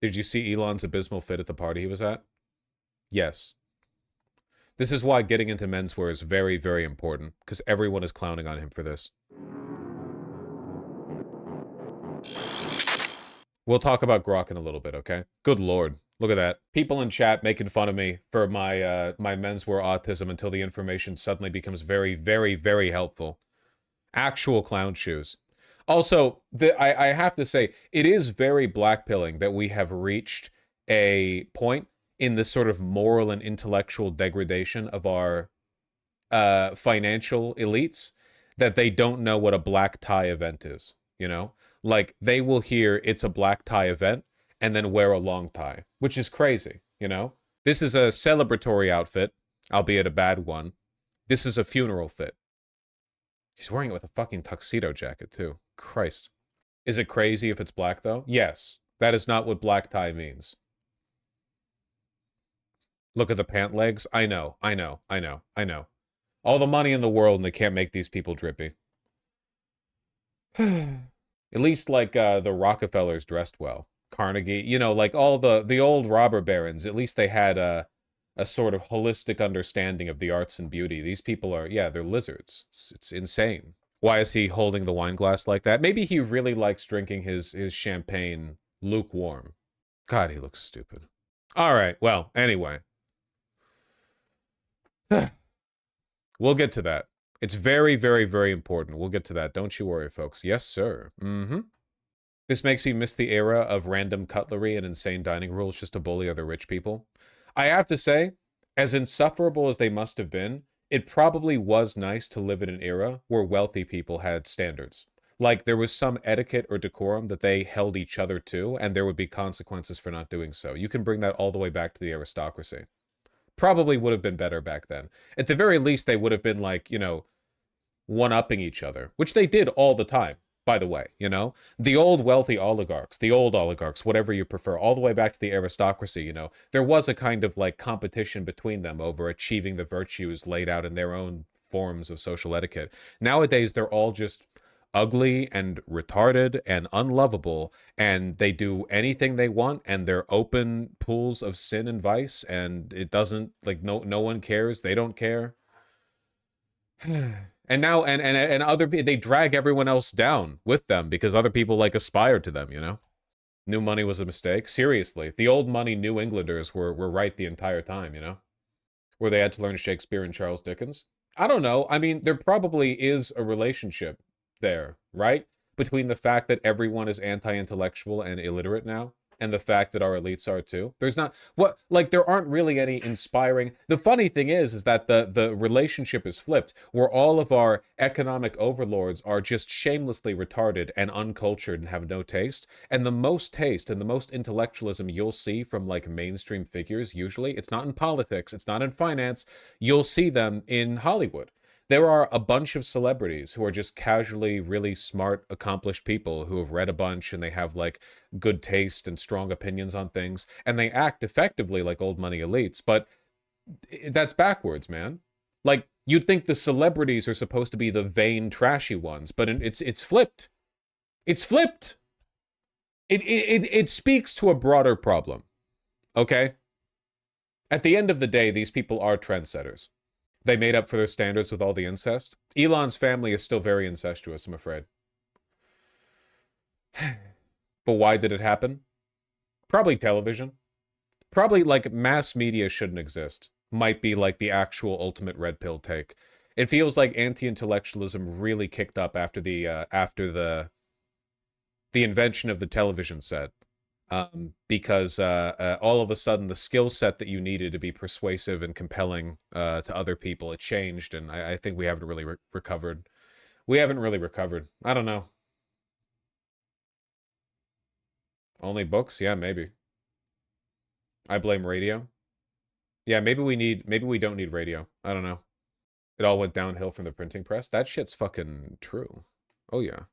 Did you see Elon's abysmal fit at the party he was at? Yes. This is why getting into menswear is very, very important, because everyone is clowning on him for this. We'll talk about Grok in a little bit, okay? Good lord. Look at that. People in chat making fun of me for my my menswear autism until the information suddenly becomes very, very, very helpful. Actual clown shoes. Also, I have to say, it is very blackpilling that we have reached a point in this sort of moral and intellectual degradation of our financial elites that they don't know what a black tie event is, you know? Like, they will hear it's a black tie event and then wear a long tie, which is crazy, you know? This is a celebratory outfit, albeit a bad one. This is a funeral fit. He's wearing it with a fucking tuxedo jacket, too. Christ. Is it crazy if it's black, though? Yes. That is not what black tie means. Look at the pant legs. I know. All the money in the world and they can't make these people drippy. At least, like, the Rockefellers dressed well. Carnegie, you know, like all the old robber barons, at least they had a sort of holistic understanding of the arts and beauty. These people are, yeah, they're lizards. It's insane. Why is he holding the wine glass like that? Maybe he really likes drinking his champagne lukewarm. God, he looks stupid. All right, well, anyway. We'll get to that. It's very, very, very important. We'll get to that. Don't you worry, folks. Yes, sir. Mm-hmm. This makes me miss the era of random cutlery and insane dining rules just to bully other rich people. I have to say, as insufferable as they must have been, it probably was nice to live in an era where wealthy people had standards. Like, there was some etiquette or decorum that they held each other to, and there would be consequences for not doing so. You can bring that all the way back to the aristocracy. Probably would have been better back then. At the very least, they would have been like, you know, one-upping each other, which they did all the time, by the way, you know? The old wealthy oligarchs, the old oligarchs, whatever you prefer, all the way back to the aristocracy, you know, there was a kind of like competition between them over achieving the virtues laid out in their own forms of social etiquette. Nowadays, they're all just ugly and retarded and unlovable, and they do anything they want, and they're open pools of sin and vice, and it doesn't, like, no one cares. They don't care. And now, and other people, they drag everyone else down with them because other people, like, aspire to them, you know? New money was a mistake. Seriously, the old money New Englanders were right the entire time, you know? Where they had to learn Shakespeare and Charles Dickens. I don't know. I mean, there probably is a relationship there, right? Between the fact that everyone is anti-intellectual and illiterate now, and the fact that our elites are too. There's not what, like, there aren't really any inspiring. The funny thing is that the relationship is flipped, where all of our economic overlords are just shamelessly retarded and uncultured and have no taste. And the most taste and the most intellectualism you'll see from, like, mainstream figures, usually, it's not in politics, it's not in finance, you'll see them in Hollywood. There are a bunch of celebrities who are just casually really smart, accomplished people who have read a bunch and they have, like, good taste and strong opinions on things, and they act effectively like old money elites, but that's backwards, man. Like, you'd think the celebrities are supposed to be the vain, trashy ones, but it's flipped. It's flipped. It speaks to a broader problem, okay? At the end of the day, these people are trendsetters. They made up for their standards with all the incest. Elon's family is still very incestuous, I'm afraid. But why did it happen? Probably television. Probably, like, mass media shouldn't exist. Might be, like, the actual ultimate red pill take. It feels like anti-intellectualism really kicked up after the invention of the television set. Because all of a sudden the skill set that you needed to be persuasive and compelling to other people, it changed, and I think we haven't really recovered. We haven't really recovered. I don't know. Only books? Yeah, maybe. I blame radio. Yeah, maybe we don't need radio. I don't know. It all went downhill from the printing press. That shit's fucking true. Oh yeah.